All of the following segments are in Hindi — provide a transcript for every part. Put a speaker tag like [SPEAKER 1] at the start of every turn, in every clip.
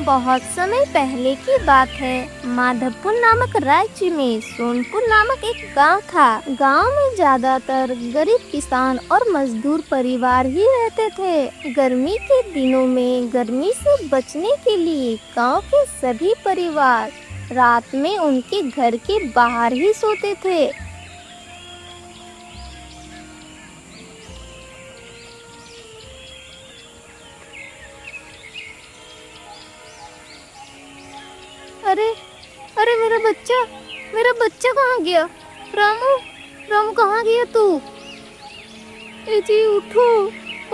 [SPEAKER 1] बहुत समय पहले की बात है। माधवपुर नामक राज्य में सोनपुर नामक एक गांव था। गांव में ज्यादातर गरीब किसान और मजदूर परिवार ही रहते थे। गर्मी के दिनों में गर्मी से बचने के लिए गांव के सभी परिवार रात में उनके घर के बाहर ही सोते थे। अरे अरे मेरा बच्चा कहाँ गया? रामू, रामू कहाँ गया तू? ए जी उठो,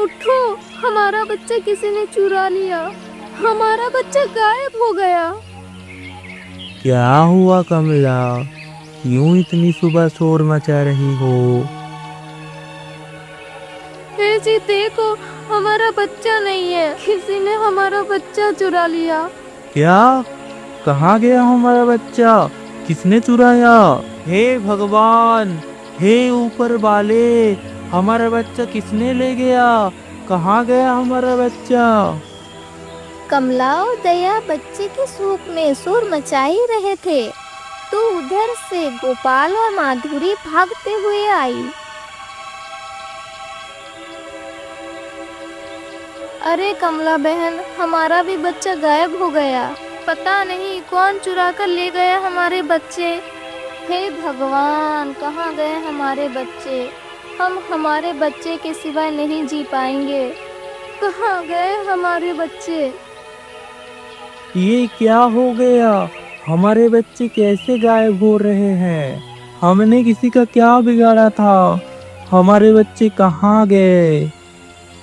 [SPEAKER 1] उठो, हमारा बच्चा किसी ने चुरा लिया। हमारा बच्चा गायब हो गया।
[SPEAKER 2] क्या हुआ कमला? क्यों इतनी सुबह शोर मचा रही हो?
[SPEAKER 1] ए जी देखो, हमारा बच्चा नहीं है, किसी ने हमारा बच्चा चुरा लिया।
[SPEAKER 2] क्या? कहाँ गया हमारा बच्चा? किसने चुराया? हे भगवान, हे ऊपर वाले, हमारा बच्चा किसने ले गया? कहाँ गया हमारा बच्चा?
[SPEAKER 1] कमला और दया बच्चे के शोक में शोर मचा ही रहे थे तो उधर से गोपाल और माधुरी भागते हुए आई। अरे कमला बहन, हमारा भी बच्चा गायब हो गया। पता नहीं कौन चुरा कर ले गया हमारे बच्चे। हे भगवान, कहाँ गए हमारे बच्चे? हम हमारे बच्चे के सिवाय नहीं जी पाएंगे। कहाँ गए हमारे बच्चे?
[SPEAKER 2] ये क्या हो गया? हमारे बच्चे कैसे गायब हो रहे हैं? हमने किसी का क्या बिगाड़ा था? हमारे बच्चे कहाँ गए?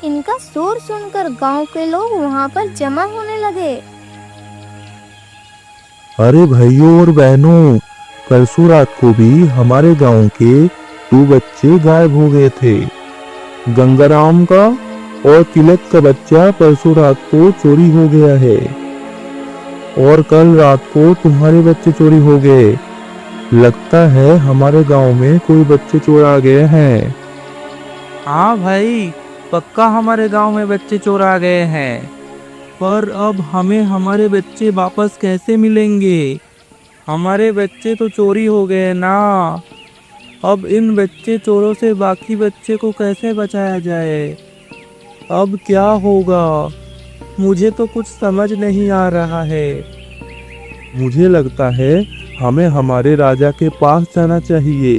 [SPEAKER 1] इनका शोर सुनकर गांव के लोग वहां पर जमा होने लगे।
[SPEAKER 3] अरे भाइयों और बहनों, परसों रात को भी हमारे गांव के 2 बच्चे गायब हो गए थे। गंगाराम का और तिलक का बच्चा परसों रात को चोरी हो गया है और कल रात को तुम्हारे बच्चे चोरी हो गए। लगता है हमारे गांव में कोई बच्चे चोरा गए हैं।
[SPEAKER 2] हाँ भाई, पक्का हमारे गांव में बच्चे चोरा गए हैं। पर अब हमें हमारे बच्चे वापस कैसे मिलेंगे? हमारे बच्चे तो चोरी हो गए ना। अब इन बच्चे चोरों से बाकी बच्चे को कैसे बचाया जाए? अब क्या होगा? मुझे तो कुछ समझ नहीं आ रहा है।
[SPEAKER 3] मुझे लगता है हमें हमारे राजा के पास जाना चाहिए।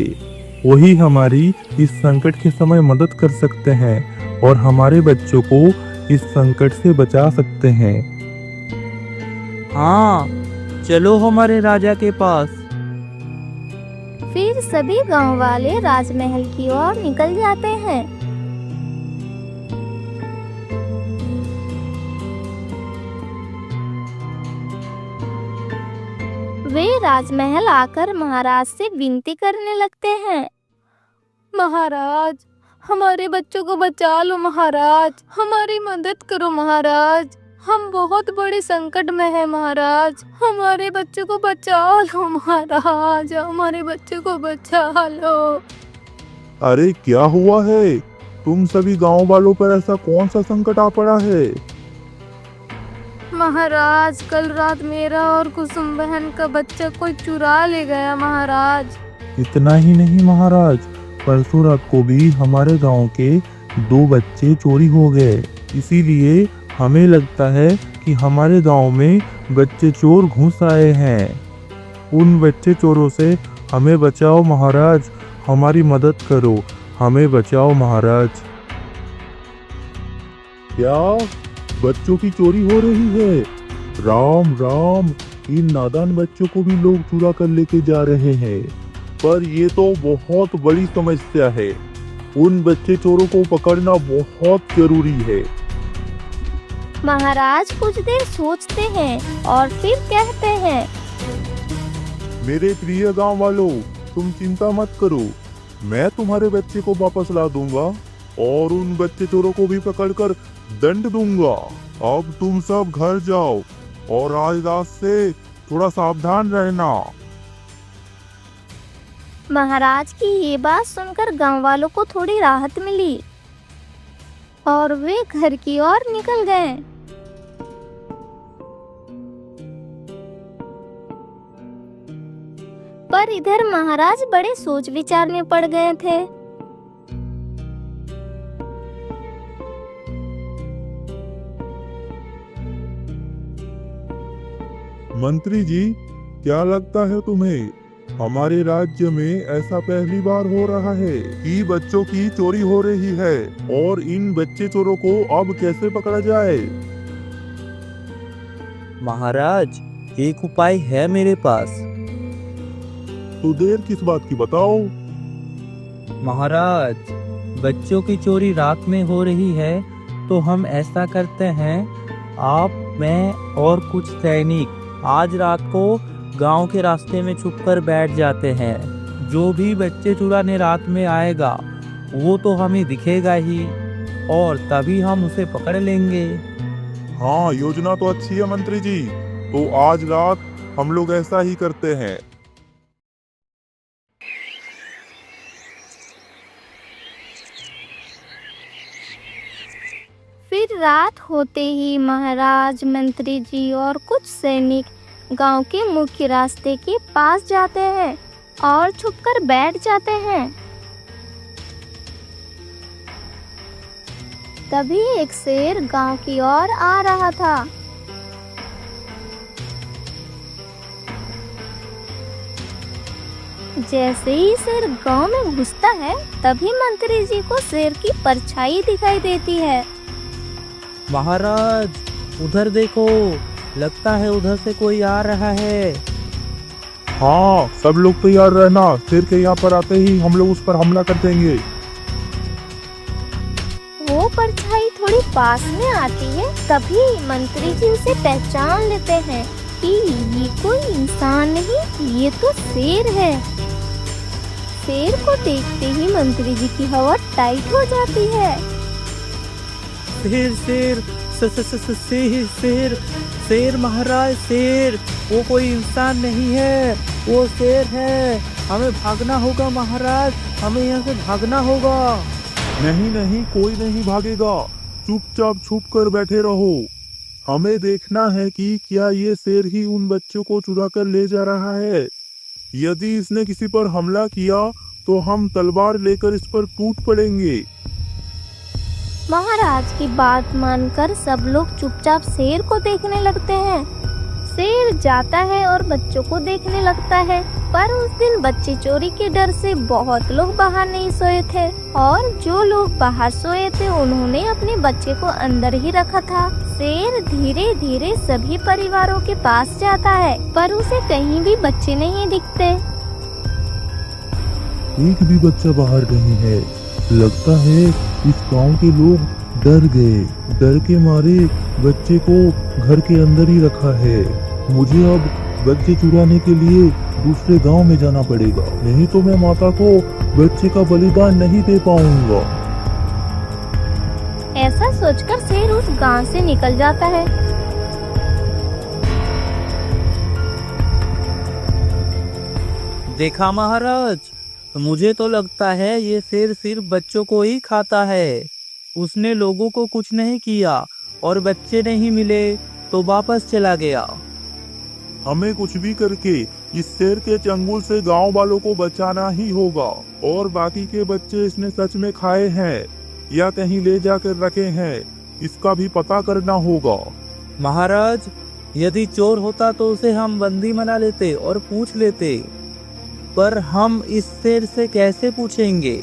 [SPEAKER 3] वही हमारी इस संकट के समय मदद कर सकते हैं और हमारे बच्चों को इस संकट से बचा सकते हैं।
[SPEAKER 2] हाँ, चलो हमारे राजा के पास।
[SPEAKER 1] फिर सभी गांव वाले राजमहल की ओर निकल जाते हैं। वे राजमहल आकर महाराज से विनती करने लगते हैं। महाराज, हमारे बच्चों को बचा लो महाराज, हमारी मदद करो महाराज, हम बहुत बड़े संकट में हैं महाराज, हमारे बच्चों को बचा लो महाराज, हमारे बच्चों को बचा लो।
[SPEAKER 3] अरे क्या हुआ है? तुम सभी गांव वालों पर ऐसा कौन सा संकट आ पड़ा है?
[SPEAKER 1] महाराज, कल रात मेरा और कुसुम बहन का बच्चा कोई चुरा ले गया महाराज।
[SPEAKER 3] इतना ही नहीं महाराज, परसों रात को भी हमारे गांव के 2 बच्चे चोरी हो गए। इसीलिए हमें लगता है कि हमारे गांव में बच्चे चोर घुस आए हैं। उन बच्चे चोरों से हमें बचाओ महाराज, हमारी मदद करो, हमें बचाओ महाराज। क्या बच्चों की चोरी हो रही है? राम राम, इन नादान बच्चों को भी लोग चुरा कर लेके जा रहे हैं। पर ये तो बहुत बड़ी समस्या है। उन बच्चे चोरों को पकड़ना बहुत जरूरी है।
[SPEAKER 1] महाराज कुछ देर सोचते हैं और फिर कहते हैं।
[SPEAKER 3] मेरे प्रिय गांव वालों, तुम चिंता मत करो, मैं तुम्हारे बच्चे को वापस ला दूंगा और उन बच्चे चोरों को भी पकड़कर दंड दूंगा। अब तुम सब घर जाओ और आज रात से थोड़ा सावधान रहना।
[SPEAKER 1] महाराज की ये बात सुनकर गांव वालों को थोड़ी राहत मिली और वे घर की ओर निकल गए। पर इधर महाराज बड़े सोच विचार में पड़ गए थे।
[SPEAKER 3] मंत्री जी, क्या लगता है तुम्हें? हमारे राज्य में ऐसा पहली बार हो रहा है कि बच्चों की चोरी हो रही है, और इन बच्चे चोरों को अब कैसे पकड़ा जाए?
[SPEAKER 2] महाराज, एक उपाय है मेरे पास।
[SPEAKER 3] तो देर किस बात की, बताओ।
[SPEAKER 2] महाराज, बच्चों की चोरी रात में हो रही है, तो हम ऐसा करते हैं, आप, मैं और कुछ सैनिक आज रात को गांव के रास्ते में छुपकर बैठ जाते हैं। जो भी बच्चे चुराने रात में आएगा वो तो हमें दिखेगा ही, और तभी हम उसे पकड़ लेंगे।
[SPEAKER 3] हाँ, योजना तो अच्छी है मंत्री जी। तो आज रात हम लोग ऐसा ही करते हैं।
[SPEAKER 1] फिर रात होते ही महाराज, मंत्री जी और कुछ सैनिक गांव के मुख्य रास्ते के पास जाते हैं और छुपकर बैठ जाते हैं। तभी एक शेर गांव की ओर आ रहा था। जैसे ही शेर गांव में घुसता है, तभी मंत्री जी को शेर की परछाई दिखाई देती है।
[SPEAKER 2] महाराज, उधर देखो, लगता है उधर से कोई आ रहा है।
[SPEAKER 3] हाँ, सब लोग तैयार रहना। शेर के यहाँ पर आते ही हम लोग उस पर हमला कर देंगे।
[SPEAKER 1] वो परछाई थोड़ी पास में आती है, तभी मंत्री जी उसे पहचान लेते हैं कि ये कोई इंसान नहीं, ये तो शेर है। शेर को देखते ही मंत्री जी की हवा टाइट हो जाती है।
[SPEAKER 2] शेर शेर शेर शेर शेर महाराज, शेर, वो कोई इंसान नहीं है, वो शेर है। हमें भागना होगा महाराज, हमें यहाँ से भागना होगा।
[SPEAKER 3] नहीं नहीं, कोई नहीं भागेगा। चुपचाप छुप कर बैठे रहो। हमें देखना है कि क्या ये शेर ही उन बच्चों को चुरा कर ले जा रहा है। यदि इसने किसी पर हमला किया तो हम तलवार लेकर इस पर टूट पड़ेंगे।
[SPEAKER 1] महाराज की बात मानकर सब लोग चुपचाप शेर को देखने लगते हैं। शेर जाता है और बच्चों को देखने लगता है, पर उस दिन बच्चे चोरी के डर से बहुत लोग बाहर नहीं सोए थे, और जो लोग बाहर सोए थे उन्होंने अपने बच्चे को अंदर ही रखा था। शेर धीरे धीरे सभी परिवारों के पास जाता है, पर उसे कहीं भी बच्चे नहीं दिखते।
[SPEAKER 3] एक भी बच्चा बाहर नहीं है। लगता है इस गांव के लोग डर गए। डर के मारे बच्चे को घर के अंदर ही रखा है। मुझे अब बच्चे चुराने के लिए दूसरे गांव में जाना पड़ेगा, नहीं तो मैं माता को बच्चे का बलिदान नहीं दे पाऊंगा।
[SPEAKER 1] ऐसा सोचकर शेर उस गांव से निकल जाता है।
[SPEAKER 2] देखा महाराज, मुझे तो लगता है ये शेर सिर्फ बच्चों को ही खाता है। उसने लोगों को कुछ नहीं किया, और बच्चे नहीं मिले तो वापस चला गया।
[SPEAKER 3] हमें कुछ भी करके इस शेर के चंगुल से गांव वालों को बचाना ही होगा, और बाकी के बच्चे इसने सच में खाए हैं या कहीं ले जाकर रखे हैं, इसका भी पता करना होगा।
[SPEAKER 2] महाराज, यदि चोर होता तो उसे हम बंदी बना लेते और पूछ लेते, पर हम इस शेर से कैसे पूछेंगे?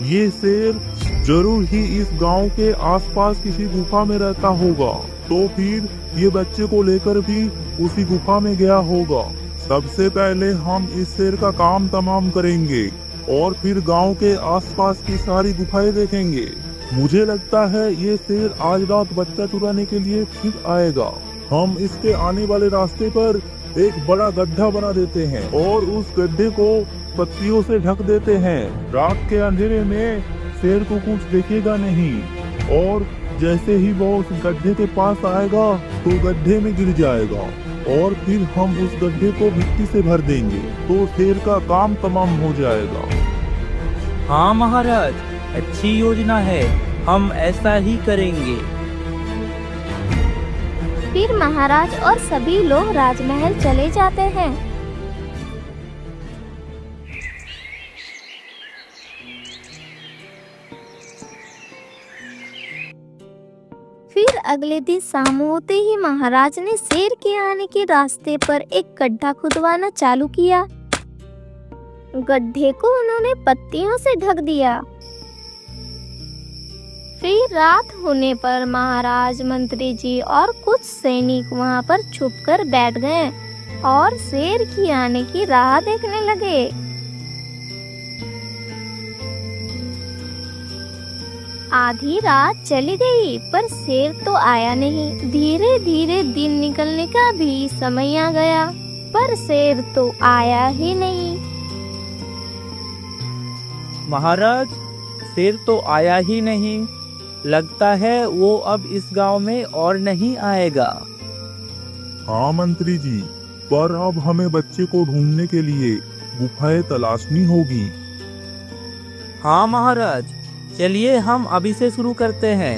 [SPEAKER 3] ये शेर जरूर ही इस गांव के आसपास किसी गुफा में रहता होगा, तो फिर ये बच्चे को लेकर भी उसी गुफा में गया होगा। सबसे पहले हम इस शेर का काम तमाम करेंगे और फिर गांव के आसपास की सारी गुफाएं देखेंगे। मुझे लगता है ये शेर आज रात बच्चा चुराने के लिए फिर आएगा। हम इसके आने वाले रास्ते पर एक बड़ा गड्ढा बना देते हैं और उस गड्ढे को पत्तियों से ढक देते हैं। रात के अंधेरे में शेर को कुछ दिखेगा नहीं, और जैसे ही वो उस गड्ढे के पास आएगा तो गड्ढे में गिर जाएगा, और फिर हम उस गड्ढे को मिट्टी से भर देंगे तो शेर का काम तमाम हो जाएगा।
[SPEAKER 2] हाँ महाराज, अच्छी योजना है, हम ऐसा ही करेंगे।
[SPEAKER 1] फिर महाराज और सभी लोग राजमहल चले जाते हैं। फिर अगले दिन शाम होते ही महाराज ने शेर के आने के रास्ते पर एक गड्ढा खुदवाना चालू किया। गड्ढे को उन्होंने पत्तियों से ढक दिया। फिर रात होने पर महाराज, मंत्री जी और कुछ सैनिक वहां पर छुपकर बैठ गए और शेर की आने की राह देखने लगे। आधी रात चली गई पर शेर तो आया नहीं। धीरे धीरे दिन निकलने का भी समय आ गया पर शेर तो आया ही नहीं।
[SPEAKER 2] महाराज, शेर तो आया ही नहीं। लगता है वो अब इस गांव में और नहीं आएगा।
[SPEAKER 3] हाँ मंत्री जी, पर अब हमें बच्चे को ढूंढने के लिए गुफाएं तलाशनी होगी।
[SPEAKER 2] हाँ महाराज, चलिए हम अभी से शुरू करते हैं।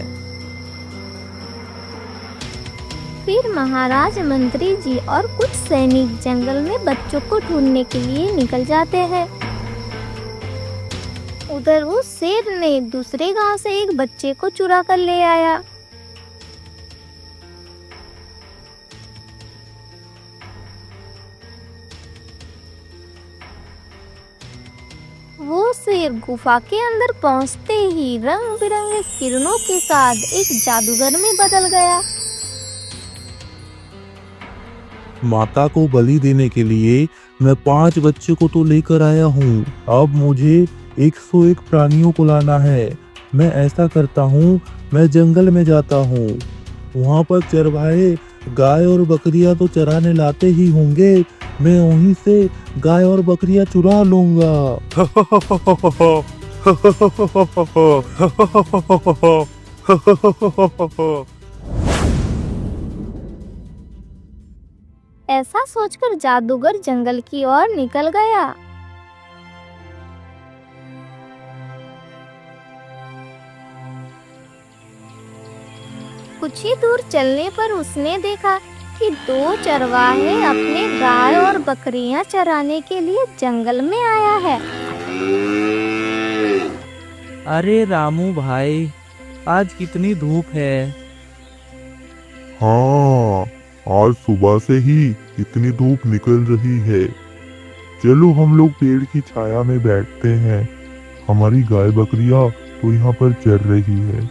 [SPEAKER 1] फिर महाराज, मंत्री जी और कुछ सैनिक जंगल में बच्चों को ढूंढने के लिए निकल जाते हैं। उधर उस शेर ने दूसरे गांव से एक बच्चे को चुरा कर ले आया। वो शेर गुफा के अंदर पहुंचते ही रंग बिरंगे किरणों के साथ एक जादूगर में बदल गया।
[SPEAKER 3] माता को बलि देने के लिए मैं 5 बच्चे को तो लेकर आया हूँ। अब मुझे 101 प्राणियों को लाना है। मैं ऐसा करता हूँ, मैं जंगल में जाता हूँ। वहाँ पर चरवाहे गाय और बकरियां तो चराने लाते ही होंगे। मैं वहीं से गाय और बकरियां चुरा लूंगा।
[SPEAKER 1] ऐसा सोचकर जादूगर जंगल की ओर निकल गया। कुछ ही दूर चलने पर उसने देखा कि 2 चरवाहे अपने गाय और बकरियां चराने के लिए जंगल में आया है।
[SPEAKER 2] अरे रामू भाई, आज कितनी धूप है।
[SPEAKER 3] हाँ, आज सुबह से ही इतनी धूप निकल रही है। चलो हम लोग पेड़ की छाया में बैठते हैं। हमारी गाय बकरियां तो यहाँ पर चर रही है।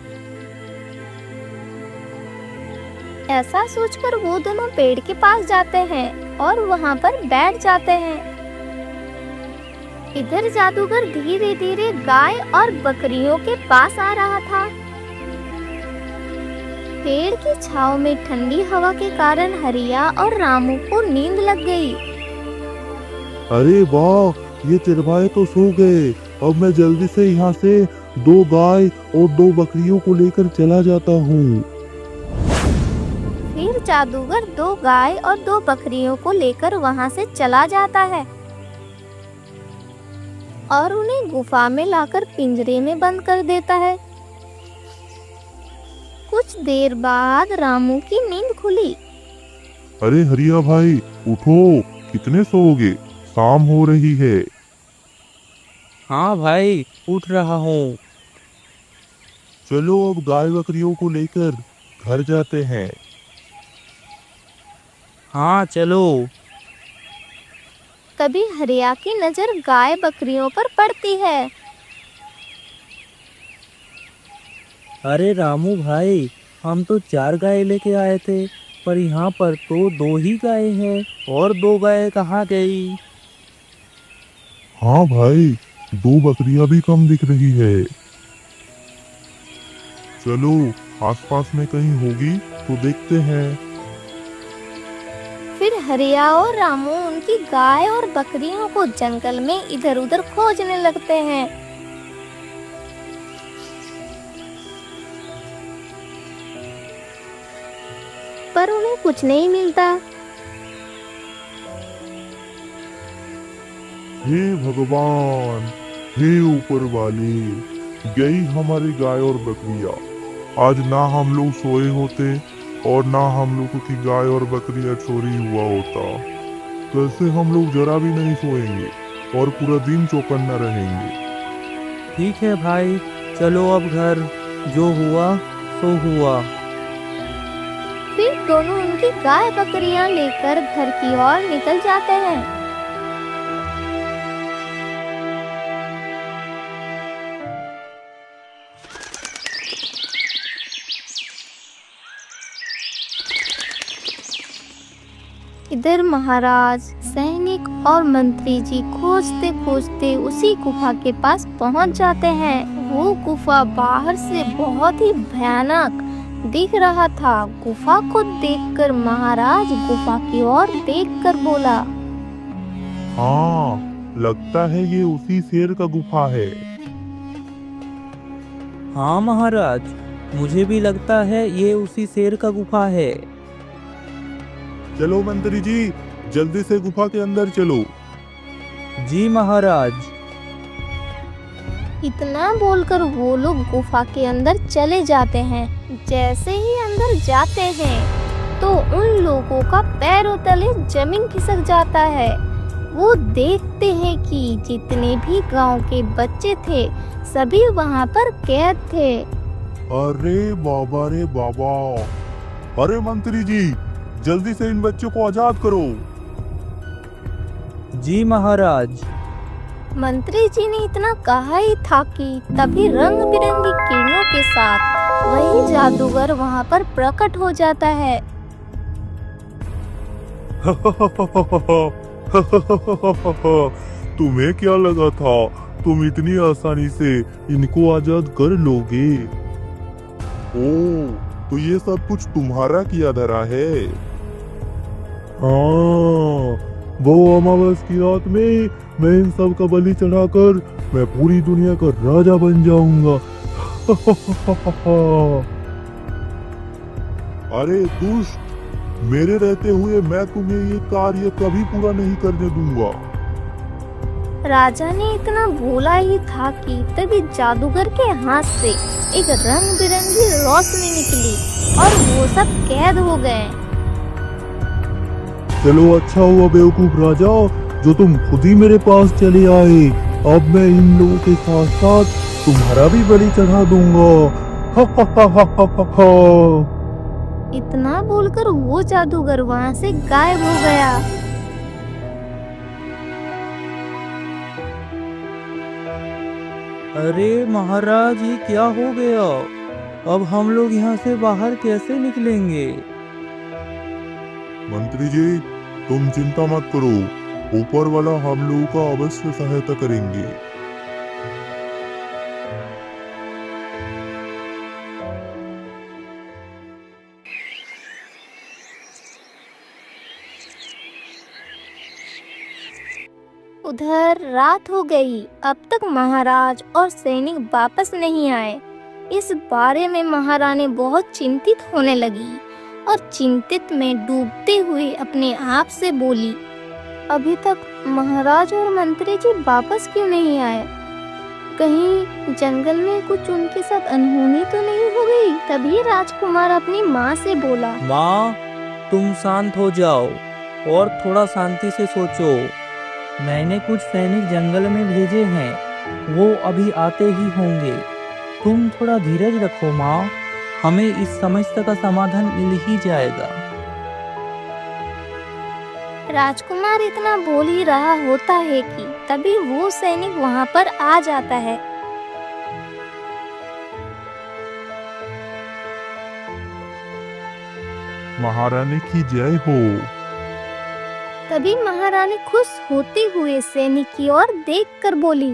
[SPEAKER 1] ऐसा सोचकर वो दोनों पेड़ के पास जाते हैं और वहां पर बैठ जाते हैं। इधर जादूगर धीरे धीरे गाय और बकरियों के पास आ रहा था। पेड़ की छांव में ठंडी हवा के कारण हरिया और रामू को नींद लग गई।
[SPEAKER 3] अरे वाह, ये चरवाहे तो सो गए। अब मैं जल्दी से यहाँ से 2 गाय और 2 बकरियों को लेकर चला जाता हूँ।
[SPEAKER 1] फिर जादूगर 2 गाय और 2 बकरियों को लेकर वहां से चला जाता है और उन्हें गुफा में लाकर पिंजरे में बंद कर देता है। कुछ देर बाद रामू की नींद खुली।
[SPEAKER 3] अरे हरिया भाई, उठो, कितने सोओगे? शाम हो रही है।
[SPEAKER 2] हाँ भाई, उठ रहा हूँ।
[SPEAKER 3] चलो अब गाय बकरियों को लेकर घर जाते हैं।
[SPEAKER 2] हाँ चलो।
[SPEAKER 1] तभी हरिया की नजर गाय बकरियों पर पड़ती है।
[SPEAKER 2] अरे रामू भाई, हम तो 4 गाय लेके आए थे, पर यहाँ पर तो 2 ही गाय हैं। और 2 गाय कहाँ गई?
[SPEAKER 3] हाँ भाई, 2 बकरियां भी कम दिख रही है। चलो आसपास में कहीं होगी तो देखते हैं।
[SPEAKER 1] फिर हरिया और रामू उनकी गाय और बकरियों को जंगल में इधर उधर खोजने लगते हैं। पर उन्हें कुछ नहीं मिलता।
[SPEAKER 3] हे भगवान, हे ऊपर वाले, गई हमारी गाय और बकरियां। आज ना हम लोग सोए होते और ना हम लोगों की गाय और बकरियां चोरी हुआ होता। कैसे हम लोग जरा भी नहीं सोएंगे और पूरा दिन चौकन्ना रहेंगे।
[SPEAKER 2] ठीक है भाई, चलो अब घर। जो हुआ सो हुआ।
[SPEAKER 1] फिर दोनों उनकी गाय बकरियां लेकर घर की ओर निकल जाते हैं। इधर महाराज, सैनिक और मंत्री जी खोजते खोजते उसी गुफा के पास पहुंच जाते हैं। वो गुफा बाहर से बहुत ही भयानक दिख रहा था। गुफा को देखकर महाराज गुफा की ओर देखकर बोला,
[SPEAKER 3] हाँ, लगता है ये उसी शेर का गुफा है।
[SPEAKER 2] हाँ महाराज, मुझे भी लगता है ये उसी शेर का गुफा है।
[SPEAKER 3] चलो मंत्री जी, जल्दी से गुफा के अंदर चलो।
[SPEAKER 2] जी महाराज।
[SPEAKER 1] इतना बोलकर वो लोग गुफा के अंदर चले जाते हैं। जैसे ही अंदर जाते हैं तो उन लोगों का पैरों तले जमीन खिसक जाता है। वो देखते हैं कि जितने भी गांव के बच्चे थे सभी वहां पर कैद थे।
[SPEAKER 3] अरे बाबा रे बाबा! अरे मंत्री जी, जल्दी से इन बच्चों को आजाद करो।
[SPEAKER 2] जी महाराज।
[SPEAKER 1] मंत्री जी ने इतना कहा ही था कि तभी रंग बिरंगी किरणों के साथ वही जादूगर वहां पर प्रकट हो जाता है।
[SPEAKER 3] तुम्हें क्या लगा था तुम इतनी आसानी से इनको आजाद कर लोगे? ओह, तो ये सब कुछ तुम्हारा किया धरा है। हाँ, वो अमावस की रात में मैं इन सब का बलि चढ़ाकर मैं पूरी दुनिया का राजा बन जाऊंगा। अरे दुष्ट, मेरे रहते हुए मैं तुम्हें ये कार्य कभी पूरा नहीं करने दूंगा।
[SPEAKER 1] राजा ने इतना बोला ही था कि तभी जादूगर के हाथ से एक रंग बिरंगी रोशनी निकली और वो सब कैद हो गए।
[SPEAKER 3] चलो, अच्छा हुआ बेवकूफ राजा जो तुम खुद ही मेरे पास चले आए। अब मैं इन लोगों के साथ साथ तुम्हारा भी बलि चढ़ा दूंगा।
[SPEAKER 1] इतना बोलकर वो जादूगर वहाँ से गायब हो गया।
[SPEAKER 2] अरे महाराज, ये क्या हो गया? अब हम लोग यहाँ से बाहर कैसे निकलेंगे?
[SPEAKER 3] मंत्री जी, तुम चिंता मत करो, ऊपर वाला हम लोगों का अवश्य सहायता करेंगे।
[SPEAKER 1] उधर रात हो गई। अब तक महाराज और सैनिक वापस नहीं आए। इस बारे में महारानी बहुत चिंतित होने लगी और चिंतित में डूबते हुए अपने आप से बोली, अभी तक महाराज और मंत्री जी वापस क्यों नहीं आए? कहीं जंगल में कुछ उनके साथ अनहोनी तो नहीं हो गई? तभी राजकुमार अपनी माँ से बोला,
[SPEAKER 2] माँ, तुम शांत हो जाओ और थोड़ा शांति से सोचो। मैंने कुछ सैनिक जंगल में भेजे हैं, वो अभी आते ही होंगे। तुम थोड़ा धीरज रखो माँ, हमें इस समस्या का समाधान मिल ही जाएगा।
[SPEAKER 1] राजकुमार इतना बोल ही रहा होता है कि तभी वो सैनिक वहाँ पर आ जाता है।
[SPEAKER 3] महारानी की जय हो।
[SPEAKER 1] तभी महारानी खुश होते हुए सैनिक की ओर देखकर बोली,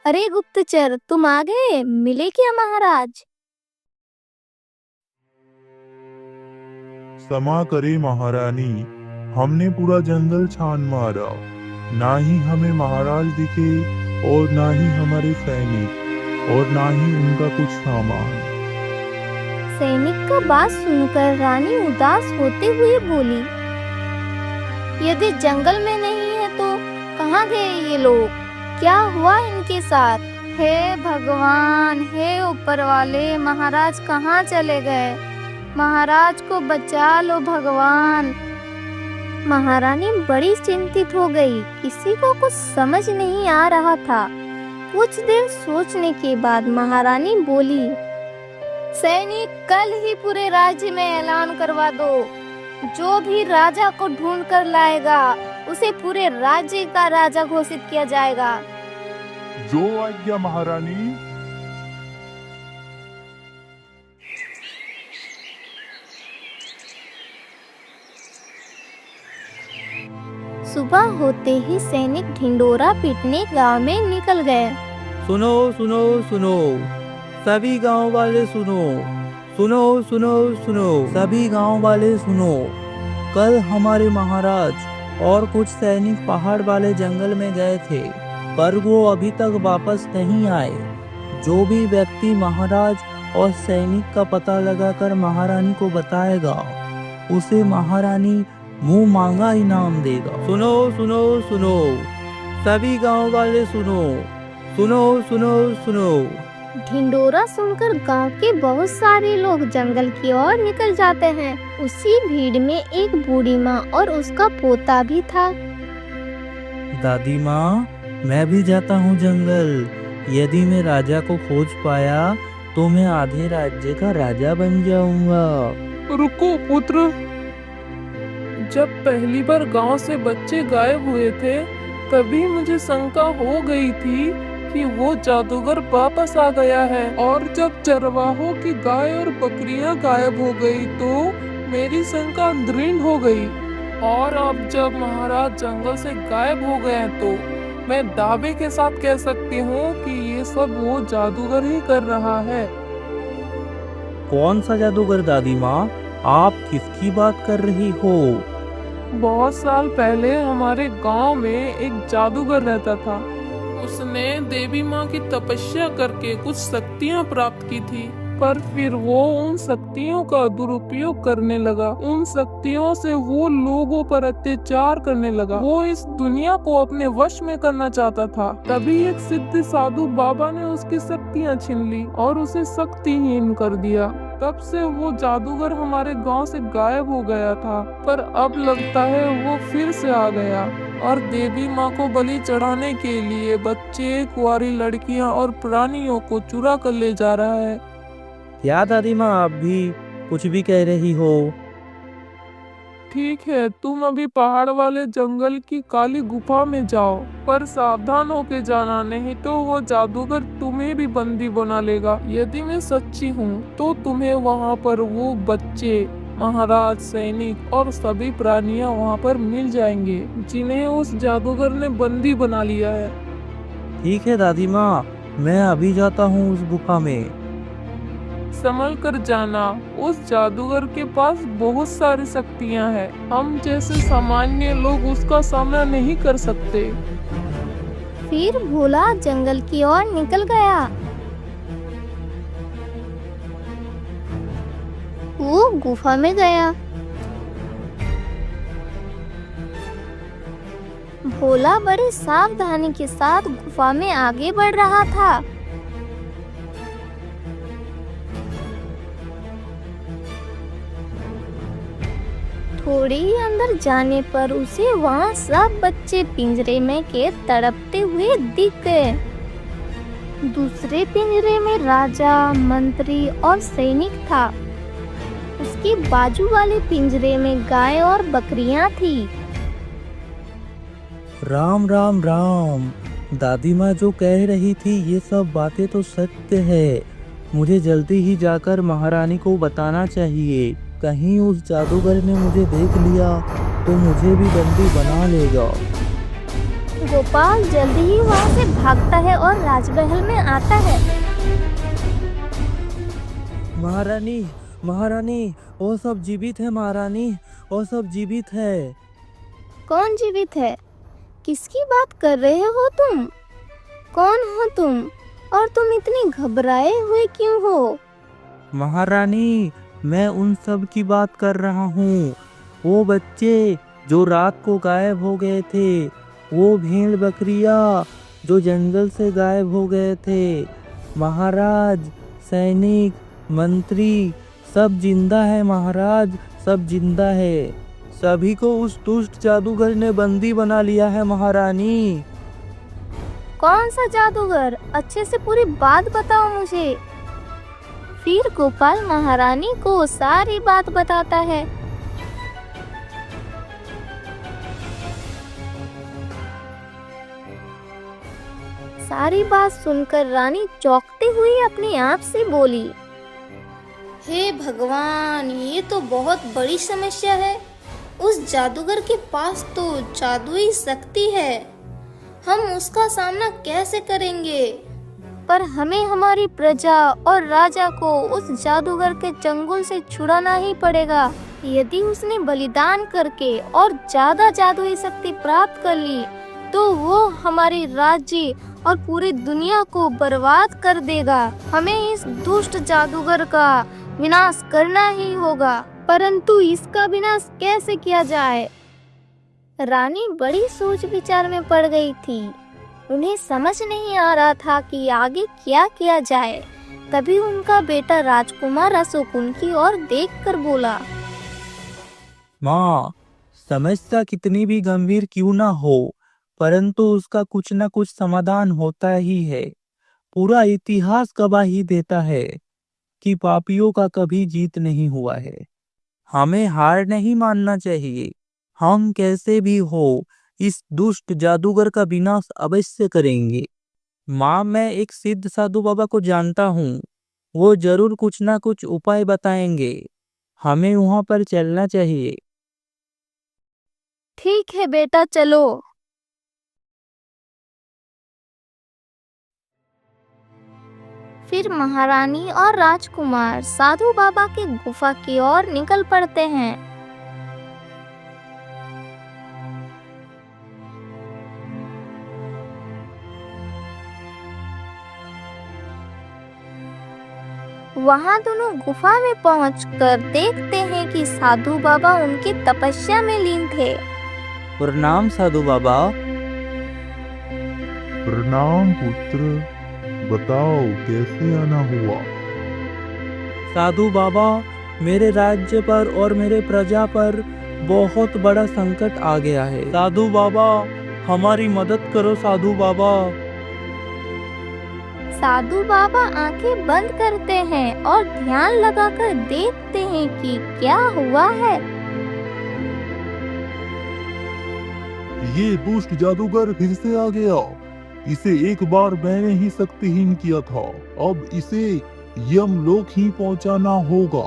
[SPEAKER 1] अरे गुप्तचर, तुम आ गए, मिले क्या महाराज?
[SPEAKER 3] क्षमा करे महारानी, हमने पूरा जंगल छान मारा, ना ही हमें महाराज दिखे और ना ही हमारे सैनिक और ना ही उनका कुछ सामान।
[SPEAKER 1] सैनिक का बात सुनकर रानी उदास होते हुए बोली, यदि जंगल में नहीं है तो कहाँ गए ये लोग? क्या हुआ इनके साथ? हे भगवान, हे ऊपर वाले, महाराज कहाँ चले गए? महाराज को बचा लो भगवान। महारानी बड़ी चिंतित हो गई। किसी को कुछ समझ नहीं आ रहा था। कुछ देर सोचने के बाद महारानी बोली, सैनिक, कल ही पूरे राज्य में ऐलान करवा दो, जो भी राजा को ढूंढ कर लाएगा उसे पूरे राज्य का राजा घोषित किया जाएगा।
[SPEAKER 3] जो आज्ञा महारानी।
[SPEAKER 1] सुबह होते ही सैनिक ढिंडोरा पीटने गांव में निकल गए।
[SPEAKER 2] सुनो सुनो सुनो, सभी गांव वाले सुनो, सुनो सुनो सुनो, सभी गांव वाले सुनो। कल हमारे महाराज और कुछ सैनिक पहाड़ वाले जंगल में गए थे, पर वो अभी तक वापस नहीं आए। जो भी व्यक्ति महाराज और सैनिक का पता लगाकर महारानी को बताएगा, उसे महारानी मुंह मांगा इनाम देगा। सुनो सुनो सुनो, सभी गांव वाले सुनो, सुनो सुनो सुनो।
[SPEAKER 1] ढिंडोरा सुनकर गांव के बहुत सारे लोग जंगल की ओर निकल जाते हैं। उसी भीड़ में एक बूढ़ी माँ और उसका पोता भी था।
[SPEAKER 2] दादी माँ, मैं भी जाता हूँ जंगल। यदि मैं राजा को खोज पाया तो मैं आधे राज्य का राजा बन जाऊंगा।
[SPEAKER 4] रुको पुत्र, जब पहली बार गांव से बच्चे गायब हुए थे, तभी मुझे शंका हो गई थी कि वो जादूगर वापस आ गया है। और जब चरवाहों की गाय और बकरियां गायब हो गई तो मेरी शंका दृढ़ हो गई। और अब जब महाराज जंगल से गायब हो गए हैं, तो मैं दावे के साथ कह सकती हूँ कि ये सब वो जादूगर ही कर रहा है।
[SPEAKER 2] कौन सा जादूगर दादी माँ? आप किसकी बात कर रही हो?
[SPEAKER 4] बहुत साल पहले हमारे गांव में एक जादूगर रहता था। उसने देवी माँ की तपस्या करके कुछ शक्तियाँ प्राप्त की थी, पर फिर वो उन शक्तियों का दुरुपयोग करने लगा। उन शक्तियों से वो लोगों पर अत्याचार करने लगा। वो इस दुनिया को अपने वश में करना चाहता था। तभी एक सिद्ध साधु बाबा ने उसकी शक्तियाँ छीन ली और उसे शक्तिहीन कर दिया। तब से वो जादूगर हमारे गांव से गायब हो गया था, पर अब लगता है वो फिर से आ गया और देवी माँ को बलि चढ़ाने के लिए बच्चे, कुंवारी लड़कियां और प्राणियों को चुरा कर ले जा रहा है।
[SPEAKER 2] क्या दादी माँ, आप भी कुछ भी कह रही हो?
[SPEAKER 4] ठीक है, तुम अभी पहाड़ वाले जंगल की काली गुफा में जाओ, पर सावधान होके जाना, नहीं तो वो जादूगर तुम्हें भी बंदी बना लेगा। यदि मैं सच्ची हूँ तो तुम्हें वहाँ पर वो बच्चे, महाराज, सैनिक और सभी प्राणियाँ वहाँ पर मिल जाएंगे जिन्हें उस जादूगर ने बंदी बना लिया है।
[SPEAKER 2] ठीक है दादी माँ, मैं अभी जाता हूँ उस गुफा में।
[SPEAKER 4] संभल कर जाना, उस जादूगर के पास बहुत सारी शक्तियाँ हैं। हम जैसे सामान्य लोग उसका सामना नहीं कर सकते।
[SPEAKER 1] फिर भोला जंगल की ओर निकल गया। वो गुफा में गया। भोला बड़ी सावधानी के साथ गुफा में आगे बढ़ रहा था। थोड़ी ही अंदर जाने पर उसे वहाँ सब बच्चे पिंजरे में कैद तड़पते हुए दिख गए। दूसरे पिंजरे में राजा, मंत्री और सैनिक था। उसके बाजू वाले पिंजरे में गाय और बकरियां थी।
[SPEAKER 2] राम राम राम, दादी माँ जो कह रही थी ये सब बातें तो सत्य है। मुझे जल्दी ही जाकर महारानी को बताना चाहिए। कहीं उस जादूगर ने मुझे देख लिया तो मुझे भी बंदी बना लेगा।
[SPEAKER 1] गोपाल जल्दी ही वहाँ से भागता है और राजमहल में आता है।
[SPEAKER 2] महारानी, महारानी, वो सब जीवित है महारानी, वो सब जीवित है।
[SPEAKER 1] कौन जीवित है? किसकी बात कर रहे हो तुम? कौन हो तुम? और तुम इतने घबराए हुए क्यों हो?
[SPEAKER 2] महारानी, मैं उन सब की बात कर रहा हूँ। वो बच्चे जो रात को गायब हो गए थे, वो भेड़ बकरियाँ जो जंगल से गायब हो गए थे, महाराज, सैनिक, मंत्री सब जिंदा है महाराज, सब जिंदा है। सभी को उस दुष्ट जादूगर ने बंदी बना लिया है महारानी।
[SPEAKER 1] कौन सा जादूगर? अच्छे से पूरी बात बताओ मुझे। फिर गोपाल महारानी को सारी बात बताता है। सारी बात सुनकर रानी चौंकती हुई अपने आप से बोली, हे भगवान, ये तो बहुत बड़ी समस्या है। उस जादूगर के पास तो जादुई शक्ति है, हम उसका सामना कैसे करेंगे? पर हमें हमारी प्रजा और राजा को उस जादूगर के चंगुल से छुड़ाना ही पड़ेगा। यदि उसने बलिदान करके और ज्यादा जादुई शक्ति प्राप्त कर ली तो वो हमारे राज्य और पूरी दुनिया को बर्बाद कर देगा। हमें इस दुष्ट जादूगर का विनाश करना ही होगा, परंतु इसका विनाश कैसे किया जाए? रानी बड़ी सोच विचार में पड़ गई थी। उन्हें समझ नहीं आ रहा था कि आगे क्या किया जाए। तभी उनका बेटा राजकुमार अशोक उनकी ओर देखकर बोला,
[SPEAKER 2] माँ, समस्या कितनी भी गंभीर क्यों ना हो, परंतु उसका कुछ न कुछ समाधान होता ही है। पूरा इतिहास गवाही देता है कि पापियों का कभी जीत नहीं हुआ है। हमें हार नहीं मानना चाहिए। हम कैसे भी हो इस दुष्ट जादूगर का विनाश अवश्य करेंगे। माँ, मैं एक सिद्ध साधु बाबा को जानता हूँ। वो जरूर कुछ ना कुछ उपाय बताएंगे। हमें वहाँ पर चलना चाहिए।
[SPEAKER 1] ठीक है बेटा, चलो। फिर महारानी और राजकुमार साधु बाबा की गुफा की ओर निकल पड़ते हैं। वहां दोनों गुफा में पहुंचकर देखते हैं कि साधु बाबा उनकी तपस्या में लीन थे।
[SPEAKER 2] प्रणाम साधु बाबा।
[SPEAKER 3] प्रणाम पुत्र, बताओ कैसे आना हुआ?
[SPEAKER 2] साधु बाबा, मेरे राज्य पर और मेरे प्रजा पर बहुत बड़ा संकट आ गया है। साधु बाबा, हमारी मदद करो साधु बाबा।
[SPEAKER 1] साधु बाबा आंखें बंद करते हैं और ध्यान लगाकर देखते हैं कि क्या हुआ है।
[SPEAKER 3] ये दुष्ट जादूगर फिर से आ गया। इसे एक बार मैंने ही शक्तिहीन किया था, अब इसे यमलोक ही पहुंचाना होगा।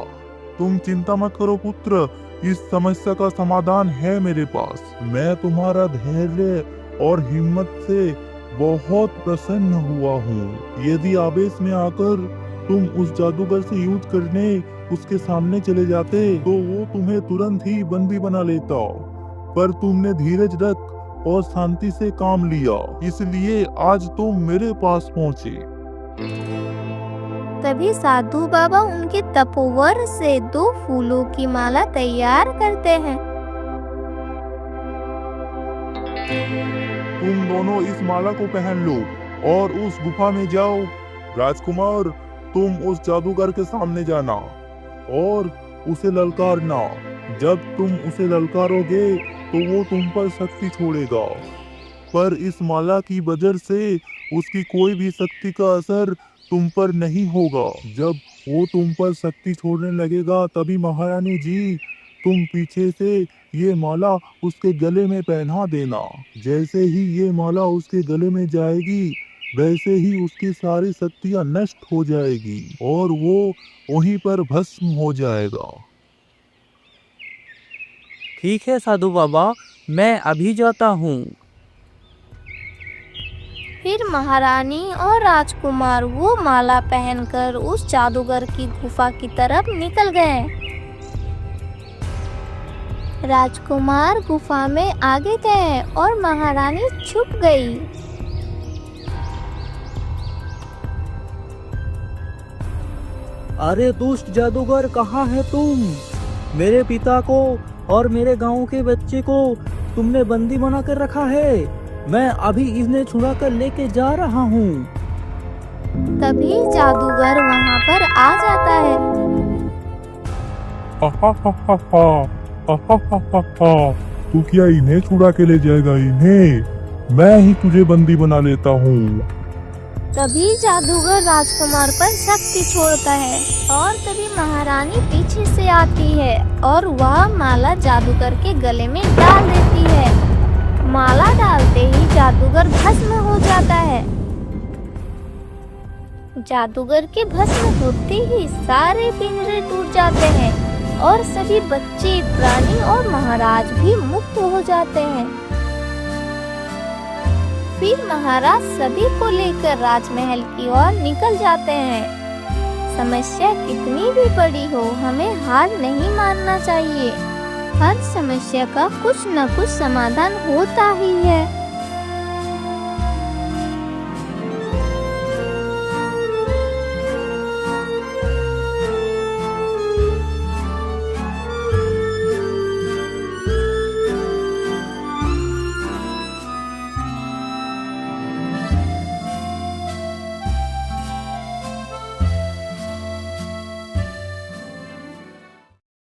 [SPEAKER 3] तुम चिंता मत करो पुत्र, इस समस्या का समाधान है मेरे पास। मैं तुम्हारा धैर्य और हिम्मत से बहुत प्रसन्न हुआ हूँ। यदि आवेश में आकर तुम उस जादूगर से युद्ध करने उसके सामने चले जाते तो वो तुम्हें तुरंत ही बंदी बना लेता, पर तुमने धीरज रख और शांति से काम लिया, इसलिए आज तुम मेरे पास पहुँचे।
[SPEAKER 1] तभी साधु बाबा उनके तपोवर से 2 फूलों की माला तैयार करते हैं।
[SPEAKER 3] तुम दोनों इस माला को पहन लो और उस गुफा में जाओ। राजकुमार, तुम उस जादूगर के सामने जाना और उसे ललकारना। जब तुम उसे ललकारोगे तो वो तुम पर शक्ति छोड़ेगा, पर इस माला की वजह से उसकी कोई भी शक्ति का असर तुम पर नहीं होगा। जब वो तुम पर शक्ति छोड़ने लगेगा तभी महारानी जी, तुम पीछे से ये माला उसके गले में पहना देना। जैसे ही ये माला उसके गले में जाएगी वैसे ही उसकी सारी शक्तियां नष्ट हो जाएगी और वो वहीं पर भस्म हो जाएगा।
[SPEAKER 2] ठीक है साधु बाबा, मैं अभी जाता हूँ।
[SPEAKER 1] फिर महारानी और राजकुमार वो माला पहनकर उस जादूगर की गुफा की तरफ निकल गए। राजकुमार गुफा में आगे गए और महारानी छुप गई।
[SPEAKER 2] अरे दुष्ट जादूगर, कहाँ है तुम? मेरे पिता को और मेरे गांव के बच्चे को तुमने बंदी बना कर रखा है। मैं अभी इन्हें छुड़ा कर लेके जा रहा हूँ।
[SPEAKER 1] तभी जादूगर वहाँ पर आ जाता है।
[SPEAKER 3] तू क्या इन्हें छुड़ा के ले जाएगा? इन्हें मैं ही तुझे बंदी बना लेता हूँ।
[SPEAKER 1] तभी जादूगर राजकुमार पर शक्ति छोड़ता है और तभी महारानी पीछे से आती है और वह माला जादूगर के गले में डाल देती है। माला डालते ही जादूगर भस्म हो जाता है। जादूगर के भस्म होते ही सारे पिंजरे टूट जाते हैं और सभी बच्चे, प्राणी और महाराज भी मुक्त हो जाते हैं। फिर महाराज सभी को लेकर राजमहल की ओर निकल जाते हैं। समस्या कितनी भी बड़ी हो, हमें हार नहीं मानना चाहिए। हर समस्या का कुछ न कुछ समाधान होता ही है।